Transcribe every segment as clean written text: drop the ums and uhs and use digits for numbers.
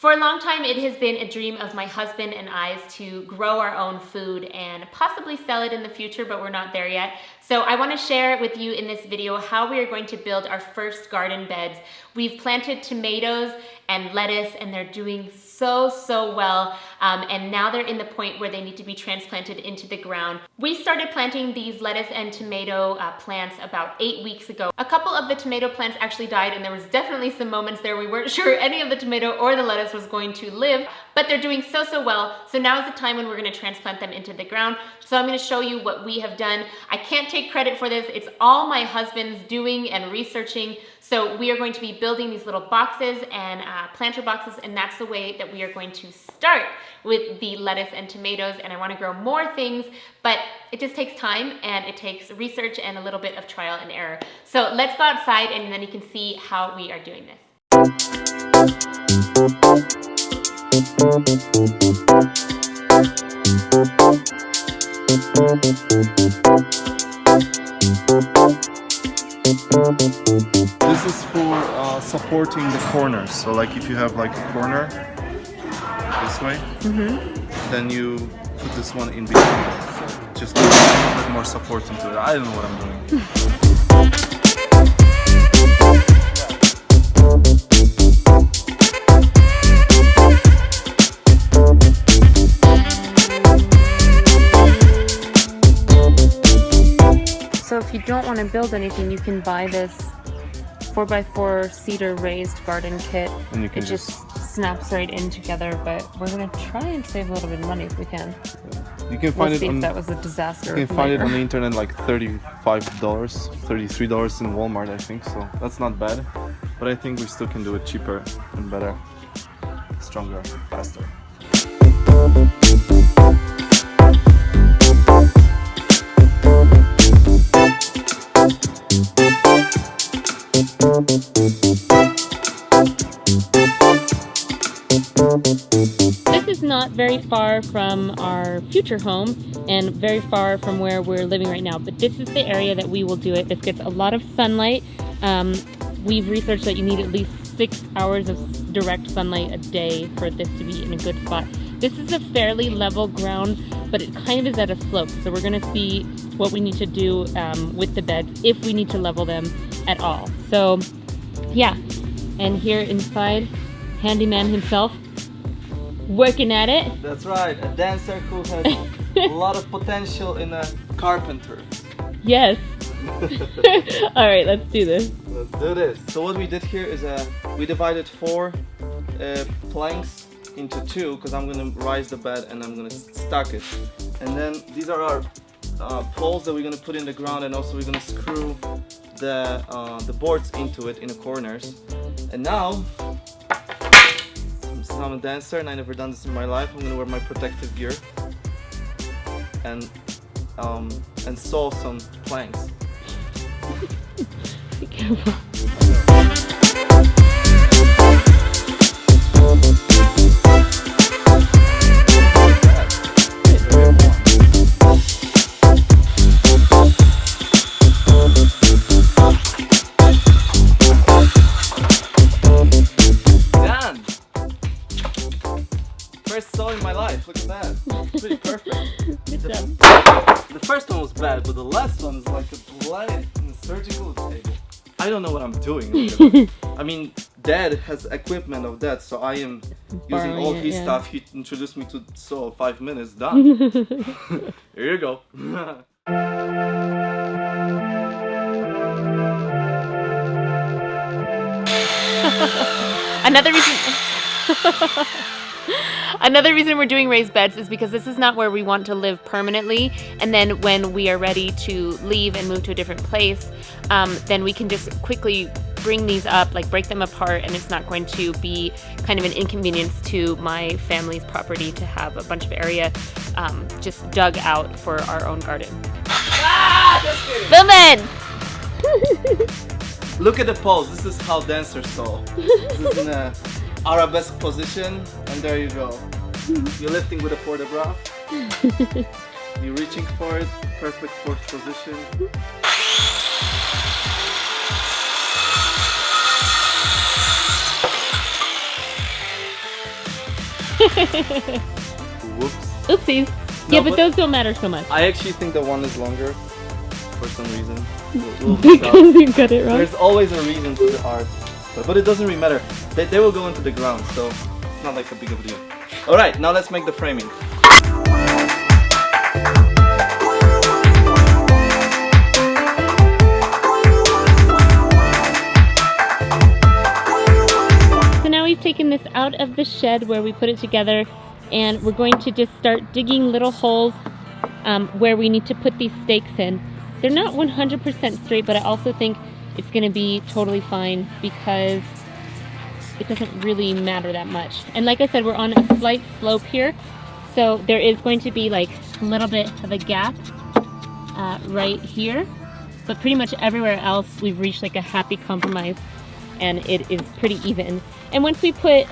For a long time, it has been a dream of my husband and I's to grow our own food and possibly sell it in the future, but we're not there yet. So I want to share with you in this video how we are going to build our first garden beds. We've planted tomatoes and lettuce and they're doing so well, and now they're in the point where they need to be transplanted into the ground. We started planting these lettuce and tomato plants about 8 weeks ago. A couple of the tomato plants actually died, and there was definitely some moments there we weren't sure any of the tomato or the lettuce was going to live, but they're doing so well. So now is the time when we're going to transplant them into the ground. So I'm going to show you what we have done. I can't take credit for this. It's all my husband's doing and researching. So we are going to be building these little boxes and planter boxes, and that's the way that we are going to start with the lettuce and tomatoes. And I want to grow more things, but it just takes time and it takes research and a little bit of trial and error. So let's go outside and then you can see how we are doing this. This is for supporting the corners. So like if you have like a corner this way, then you put this one in between. Just to put a bit more support into it. I don't know what I'm doing. So if you don't want to build anything, you can buy this 4x4 cedar raised garden kit. And you can it just snaps right in together, but we're going to try and save a little bit of money if we can. You can find We'll it on, if that was a disaster. you can find it on the internet like $35, $33 in Walmart, I think. So that's not bad. But I think we still can do it cheaper and better, stronger, faster. This is not very far from our future home and very far from where we're living right now, but this is the area that we will do it. This gets a lot of sunlight. We've researched that you need at least 6 hours of direct sunlight a day for this to be in a good spot. This is a fairly level ground, but it kind of is at a slope, so we're going to see what we need to do with the beds, if we need to level them at all. So yeah, and here inside, handyman himself working at it. That's right, a dancer who has a lot of potential in a carpenter. Yes. All right, let's do this. Let's do this. So what we did here is we divided 4 planks into 2, because I'm going to rise the bed and I'm going to stack it. And then these are our poles that we're going to put in the ground, and also we're going to screw the boards into it in the corners. And now, since I'm a dancer and I've never done this in my life, I'm going to wear my protective gear and saw some planks. Be careful. Done! First saw in my life, look at that. It's pretty perfect. Good job. The first one was bad, but the last one is like a planet in a surgical table. I don't know what I'm doing. I mean, Dad has equipment of that, so I am using all his stuff. He introduced me to sew 5 minutes, done. Here you go. Another reason we're doing raised beds is because this is not where we want to live permanently, and then when we are ready to leave and move to a different place, then we can just quickly bring these up, like break them apart, and it's not going to be kind of an inconvenience to my family's property to have a bunch of area just dug out for our own garden. Film it! Look at the pose. This is how dancers sew. This is in a arabesque position, and there you go. You're lifting with a port de bras. You're reaching for it. Perfect fourth position. Whoops. Oopsies. No, Yeah, but those don't matter so much. I actually think the one is longer for some reason. We'll figure out. Because you got it wrong. There's always a reason to the art, but it doesn't really matter. They will go into the ground, so it's not like a big of a deal. All right, now let's make the framing. So now we've taken this out of the shed where we put it together, and we're going to just start digging little holes where we need to put these stakes in. They're not 100% straight, but I also think it's going to be totally fine because it doesn't really matter that much. And like I said, we're on a slight slope here, so there is going to be like a little bit of a gap right here, but pretty much everywhere else we've reached like a happy compromise, and it is pretty even. And once we put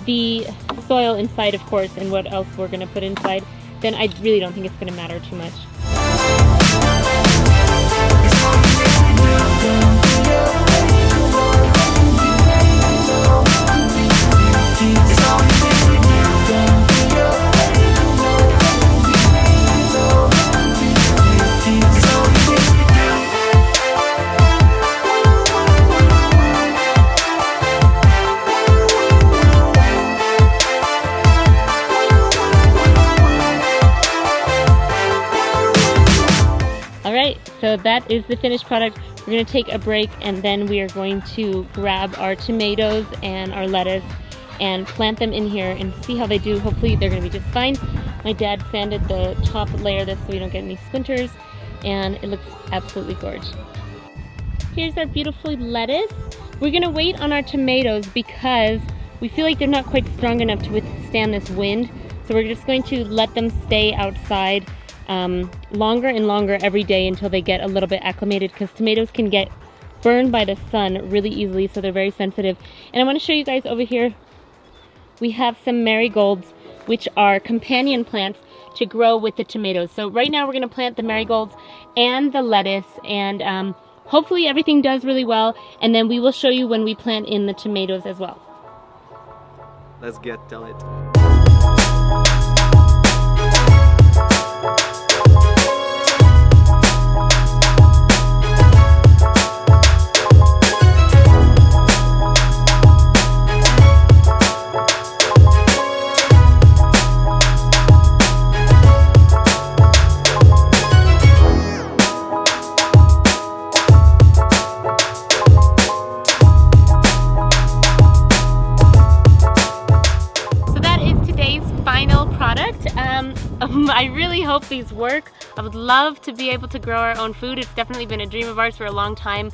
the soil inside, of course, and what else we're going to put inside, then I really don't think it's going to matter too much. Alright, so that is the finished product. We're going to take a break, and then we are going to grab our tomatoes and our lettuce and plant them in here and see how they do. Hopefully they're going to be just fine. My dad sanded the top layer of this so we don't get any splinters, and it looks absolutely gorgeous. Here's our beautiful lettuce. We're going to wait on our tomatoes because we feel like they're not quite strong enough to withstand this wind. So we're just going to let them stay outside longer and longer every day until they get a little bit acclimated, because tomatoes can get burned by the sun really easily, so they're very sensitive. And I want to show you guys over here, we have some marigolds, which are companion plants to grow with the tomatoes. So right now we're going to plant the marigolds and the lettuce, and hopefully everything does really well, and then we will show you when we plant in the tomatoes as well. Let's get to it. I really hope these work. I would love to be able to grow our own food. It's definitely been a dream of ours for a long time.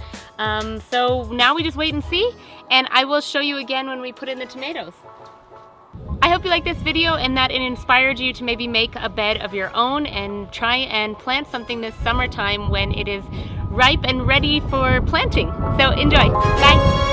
So now we just wait and see, and I will show you again when we put in the tomatoes. I hope you liked this video and that it inspired you to maybe make a bed of your own and try and plant something this summertime when it is ripe and ready for planting. So enjoy. Bye.